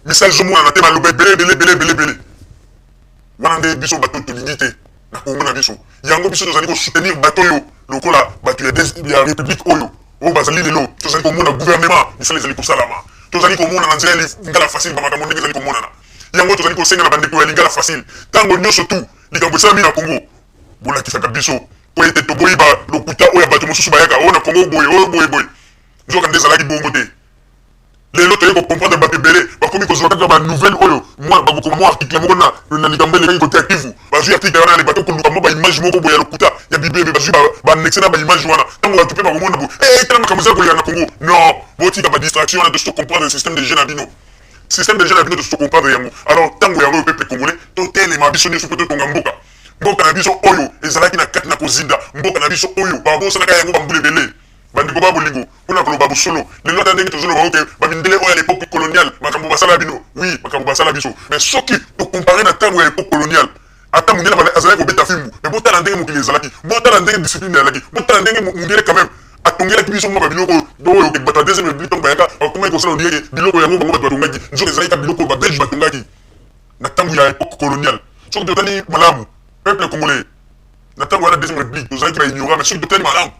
message au monde na te maloba belé wana nde biso bato tolingi te na Congo na biso yango biso tozali ko soutenir bato yo lokola bato ya république oyo o bazali lelo tozali komona gouvernement misala ezali kosalama tozali komona na nzela lingala facile bamakambo ndenge ezali komonana yango tozali kosenga na bandeko ya lingala facile ntango nyonso tu likambo esalami na Congo bolakisaka biso po ete toboyiba lokuta oyo ya bato mosusu bayaka oyo na Congo boye nzoka nde ezalaki bongo te lelo toyei kocomprendre bato ebele bakomi kozwa kaka banouvelle oyo bakokoma mwa article moko na likambo elekaki kote active bazwi article wana le bato koluka mwa baimage moko boye ya lokuta ya bibebe bazwi baannexe na baimage wana ntango bato mpe bakomona bo tala makambo ezali koleka na Congo non botika badistraction wana toso comprendre système de jeu na bino système de jeu na bino toso comprendre yango alors ntango yango oyo peuple congolais totelema biso nyonso mpo totonga mboka na biso oyo ezalaki na kati na kozinda mboka na biso oyo babosanaka yango bambula ebele bandeko ba bolingo mpona koloba bosolo lelo ata ndenge tozoloba oke babindele oyo ya l'époque coloniale makambo basala bino oui makambo basala biso mais soki tocompare na ntango ya époque coloniale ata mondele azalaki kobeta fimbu mais botala ndenge mokili ezalaki botala ndenge discipline ezalaki botala ndenge mondele quand même atongelaki biso moko biloko oyo bato ya deuxième république ntango bayaka bakomaki kosala ondire biloko yango bango bato batongaki nzoka ezalaki ka biloko babelge batongaki na ntango ya époque coloniale soki totali malamu peuple congolais na ntango wana deuxième république tozalaki baignorant mais soki totali malamu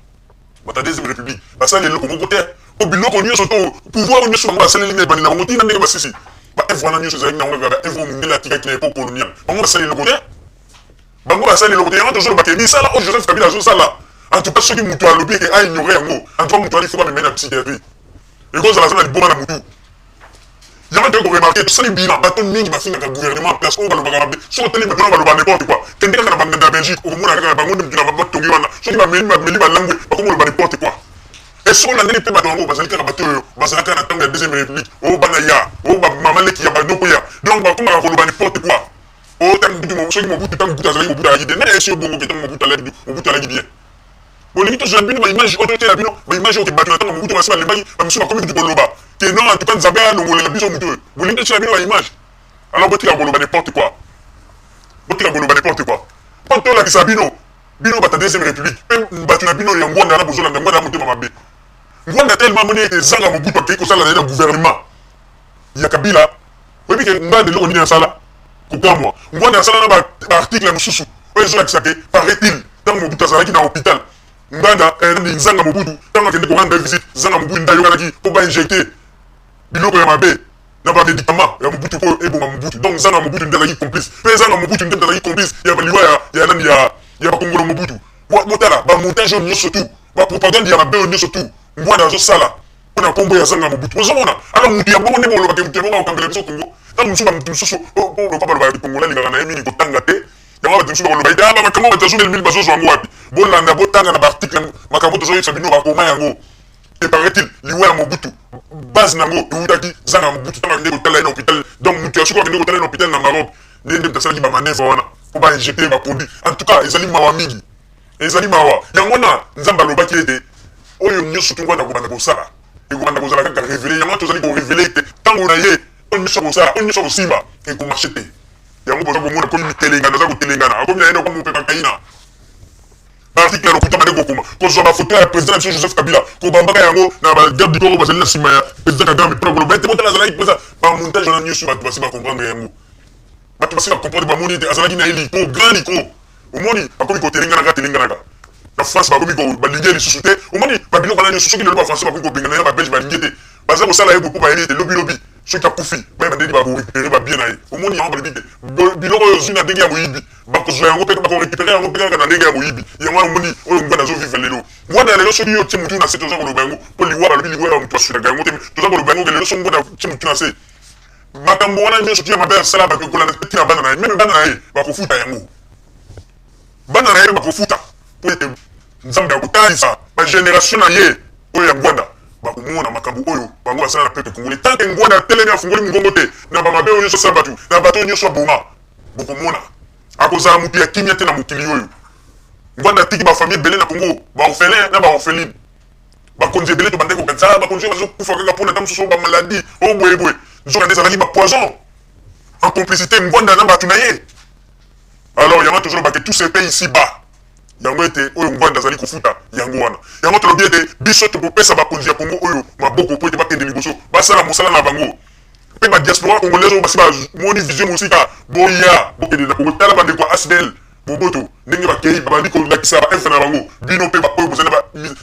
bata deuxième république basali eloko moko te po biloko nyonso to pouvoir nyonso bango basaleli na ebandeli na bango ntina ndenge basisi baevre wana nyonso ezalaki nango kaka baevre mondele atikaki na époque coloniale bango basali eloko te bango basali eloko te yango tozolobake misala oyo Joseph Kabila azosala en tout cas soki moto alobi eke aignore yango en tout cas moto wana ifo bamemene na psychiatrie ekozala aza na liboma na motu yango toyei koremarke tosali bilan bato mingi bafingaka gouvernement place oyo balobaka mabe soki otali bato wana baloba n'importe quoi kende kaka na banganda ya Belgique okomona kaka bango nde mutu na batongi wana soki bameli balangwe bakomi oloba n'importe quoi et soki olandeli mpe bato yango bazali kaka bato oyo bazalaka na ntango ya deuxième république oyo bana ya oyo bamama leki ya banoko ya donc bakomaka koloba n'importe quoi oyo tango soki mobutu ntango mobutu azalaki mobutu alaki te na esi yo bongo ke ntango mobutu alaki bien bolingi tozwa bino baimage oyo totela bino baimage oyo ke bato na ntango mobutu basi balembaki bamisu bakomi kutu koloba que non en tout cas nzambe alongolela biso motu oyo bolingi totela bino baimage alors botika koloba n'importe quoi mpo tolakisa bino bata deuxième république mpe bato na bino ya ngwanda na bozolanda ngwanda ya motema mabe ngwanda tellement moni ete ezanga mobutu akei kosala na gouvernement ya Kabila oyebi ke ngwanda eloko nini asala kokamwa ngwanda asala na baarticle mosusu oyo ezolakisa ke paraît-il ntango mobutu azalaki na hôpital ngwanda nzanga mobutu ntango akende korendre visite zanga mobutu nde ayokanaki mpo bainjecte biloko ya mabe na bamédicament ya mobutu mpo eboma mobutu donc zanga mobutu nde azalaki complice mpe zanga mobutu nde azalaki complice ya baliwa ya bakongolo mobutu botala bamontage oyo nyonso tu bapropagande ya mabe oyo nyonso tu ngwanda azosala mpona nkombo ya zanga mobutu ozomona ala motu ya bongo nde bolobaka motu ya bongo akokambela biso kongo ntango mosusu bamotu mosusu loka balobaka kongola alingaka na ye mingi kotanga te yango bato mosusu bakoloba ete bamakambo bato azomeli mingi bazozwa yango wapi bolanda botanga na baarticle makambo tozoyebisa bino bakoma yango et paraît-il liwa ya mobutu base nango eutaki zanga mobutu ntango akende kotala ye na hôpital donc motu ya soki akende kotala ye na hôpital na Maroc ndenge moto asalaki bamanevre wana mpo bainjecte baproduit en tout cas ezali mawa mingi ezali mawa yango na nzambe alobaki ete oyo nyonso tu ngwanda kobanda kosala ekobanda kozala kaka révélé yango tozali korévélé ete ntango na ye oyo nyonso kosala oyo nyonso kosimba ekomarche te yango boza komona komi mitelengana aza kotelengana akomi na ye nakomi mopepa kaina article ya lokuta bande kokoma kozwa bafoto ya président na biso Joseph Kabila kobambaka yango na bagarde du corps bazali na nsima ya président Kagame mpona koloba ete botala azalaki mpenza bamontage wana nyonso bato basi bacomprendre yango bato basi bacomprendre bamoni ete azalaki na ye liko grand liko omoni bakomi kotelenganaka na France bakomi balingi ye lisusu te omoni babiloko wana nyonso soki lelo bafrançais bakomi kobengana na babelge balingi te baza kosala ye bopo bayeli ete lobilobi soki akufi bayebandeli bakorécupere babie na ye omoni yango balobi te biloko oyo ozwi na ndenge ya moyibi bakozwa yango mpe bakorécupere yango mpe kaka na ndenge ya moyibi yango wana omoni oyo ngwanda azovivre lelo ngwanda ya lelo soki yo tie motu na se toza koloba yango mpo liwa balobi liwa ya motu aswiraka yango te toza koloba yango ke lelo soki ngwanda tie motu na se makambo wana nyonso tia mabe asala bakolanda tina bana na ye meme bana na ye bakofuta yango bana na ye bakofuta mpo ete nzambe akotalisa bagénération na ye oyo ya ngwanda bakomona makambo oyo bango basala na peuple congolais tant que ngwanda atelemi afungoli mongongo te na bamabe oyo nyonso asala bato na bato oyo nyonso aboma bokomona akozala motu ya kimia te na mokili oyo ngwanda atiki bafamille ebele na Congo baorphelin na baorpheline bakonzi ebele to bande kokanisa bakonzi oyo bazokufa kaka mpona ta mosusu bamaladi oyo boyeboye nzoka nde ezalaki bapoison en complicité ngwanda na bato na ye alors yango tozolobake tous ces pays ici bas yango ete oyo ngwanda azali kofuta yango wana yango tolobi ete biso tokopesa bakonzi ya Congo oyo maboko po ete bakende liboso basala mosala na bango pe ba diaspora congolaise basi ba moni vision musika boya bokende na Congo tala bande ko ASBL boboto ndenge bakei babandi ko lakisa ba F na bango bino pe ba oyo bozana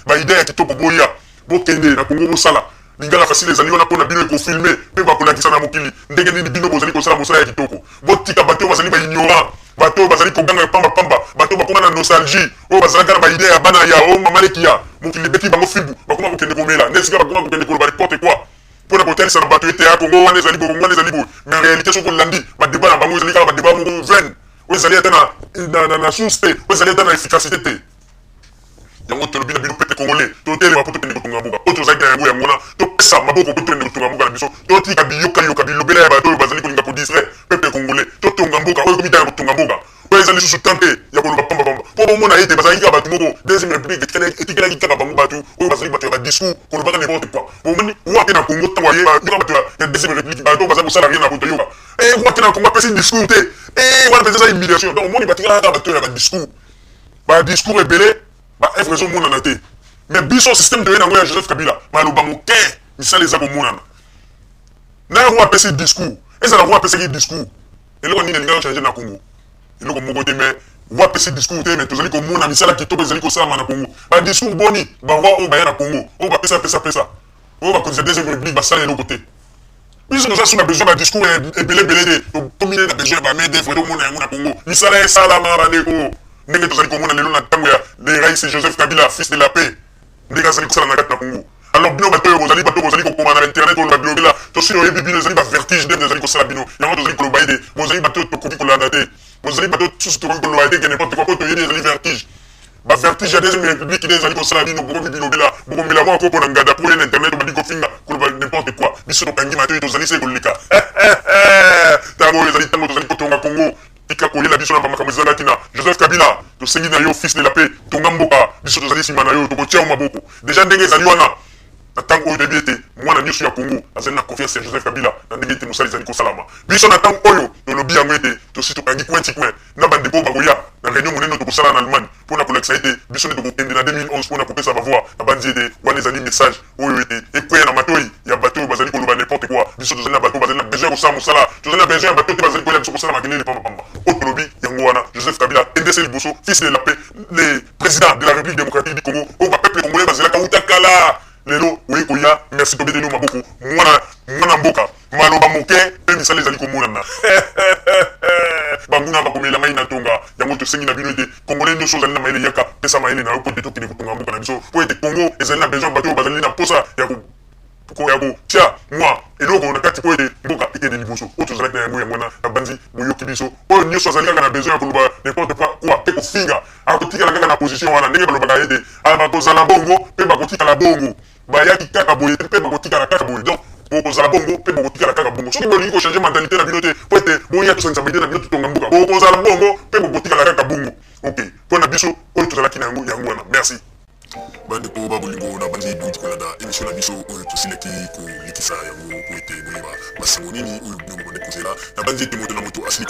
ba idée ya kitoko boya bokende na Congo mosala lingala facile ezali wana pona bino ko filmer pe ba ko lakisa na mokili ndenge nini bino bozali ko sala mosala ya kitoko botika bato bazali ba ignorant bato bazali ko ganga pamba pamba bato bakoma na nostalgie o bazali kana ba idée ya bana ya o mamaleki ya mokili beti bango fibu bakoma kokende komela nesika bakoma kokende ko ba n'importe quoi pona kotelisa na bato ete ya Congo wana ezali bongo wana ezali bo mais en réalité soko landi ba débat na bango ezali kala ba débat moko vaine o ezali ata na source te o ezali ata na efficacité te yango tolobi na bino pete congolais totelema po tokende kotunga mboka o tozalaki na yango yango wana topesa maboko po tokende kotunga mboka na biso totika biyokayoka bilobela ya bato oyo bazali kolinga kodistrait pepe congolais totonga mboka oyo komitana kotunga mboka oyo ezali susu tante ya koloba pambapamba po bomona ete bazalaki kaka bato moko deuxième république etikelaki kaka bango bato oyo bazali bato ya badiscours kolobaka n'importe quoi bomoni wake na congo ntango ayoka bato ya deuxième république bato bazali kosala rien na koto yoka wake na congo apesi discours te wana mpenza eza humiliation donc omoni batikala kaka bato ya badiscours badiscours ebele ba-f ezomonana te mais biso système toye nango ya Joseph Kabila maloba moke misala eza komonana na yango apesi discours ezala ngo apesaki discours eloko nini elingi ochange na Congo eloko moko te mais wapesi discours te mais tozali komona misala kitoko ezali kosalama na Congo badiscours boni baroi oyo baya na Congo oyo bapesa oyo bakonisa deuxième république basala eloko te biso toza so na besoin badiscours ebelebele te tokomine na besoin ya bamain d'œuvre tomona yango na Congo misala esalama bandeko ndenge tozali komona lelo na ntango ya le rais Joseph Kabila fils de la paix ndenge azali kosala na kati na Congo alors bino bato oyo bozali bato bozali kokoma na internet oloba bilobela tosili oyebi bino ezali bavertige nde ezali kosala bino yango tozali koloba ete bozali bato oyo tokoki kolanda te bozali bato susu tokoki koloba ete ke n'importe quoi po toyebi ezali vertige bavertige ya deuxième république nde ezali kosala bino bokoki bilobela bokomela mwa kopo na ngada po ye na internet obandi kofinga koloba n'importe quoi biso tokangi mato oyo tozali se koleka ntango oyo ezali ntango tozali kotonga Congo tika koyela biso na bamakambo ezalaki na Joseph Kabila tosengi na yo fils de la paix tonga mboka biso tozali nsima na yo tokotia yo maboko deja ndenge ezali wana na ntango oyo toyebi ete mwana nyonso ya Congo azali na confiance ya Joseph Kabila na ndenge ete mosala ezali kosalama biso na ntango oyo tolobi yango ete tosi tokangi coin ti coin na bandeko bakoya na réunion monene tokosala na Allemagne mpona kolakisa ete biso nde tokokende na 2011 mpona kopesa bavoi na bandi ete wana ezali message oyo ete ekweya na matoi ya bato oyo bazali koloba n'importe quoi biso tozali na bato bazali na besoin ya kosala mosala tozali na besoin ya bato te bazali koyela biso kosala makelele pambapamba oyo tolobi yango wana Joseph Kabila ndese liboso fils de la paix le président de la République démocratique du Congo oyo bapeuple congolais bazalaka uta kala lelo oyi koya merci tobeteli yo maboko mwana mboka maloba moke mpe misala ezali komonana banguna bakomela mai na tonga yango tosengi na bino ete congolais nyonso ozali na mayele yaka pesa mayele na yo po te tokende kotonga mboka na biso po ete Congo ezali na besoin bato oyo bazali na posa ya kotia mwa eloko na kati po ete mboka ekende liboso oyo tozalaki na yango yango wana na bandi boyoki biso oyo nyonso azali kaka na besoin ya koloba n'importe quoi mpe kofinga akotikala kaka na position wana ndenge balobaka ete bakozala bongo mpe bakotikala bongo bayaki kaka boye mpe bakotikala kaka boye donc bokozala bongo mpe bokotikala kaka bongo soki bolingi kochange mentalité na bino te po ete boya tosanisa baide na bino totonga mboka bokozala bongo mpe bokotikala kaka bongo ok mpo na biso oyo tozalaki na yango wana merci bandeko babolingo na bandi bouti kolanda émission na biso oyo tosilaki kolikisa yango po ete boyeba basango nini oyo bino bobande kozela na bandi ete moto na moto asili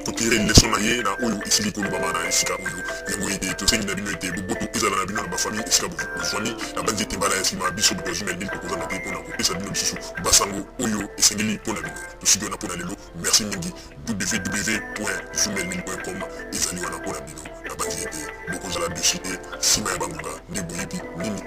kotire leson na ye na oyo esili kolobama na esika oyo yango ete tosengi na bino ete boboto ezala na bino na bafamille esika bozwani na bandi ete mbala ya nsima biso boto ya jumel nini tokozanga te mpona kopesa bino lisusu basango oyo esengeli mpona bino tosiki wana mpona lelo merci mingi www.jumelmine.com ezali wana mpona bino na bandi ete bokozala dessus te nsima ya bangonga nde boyebi nini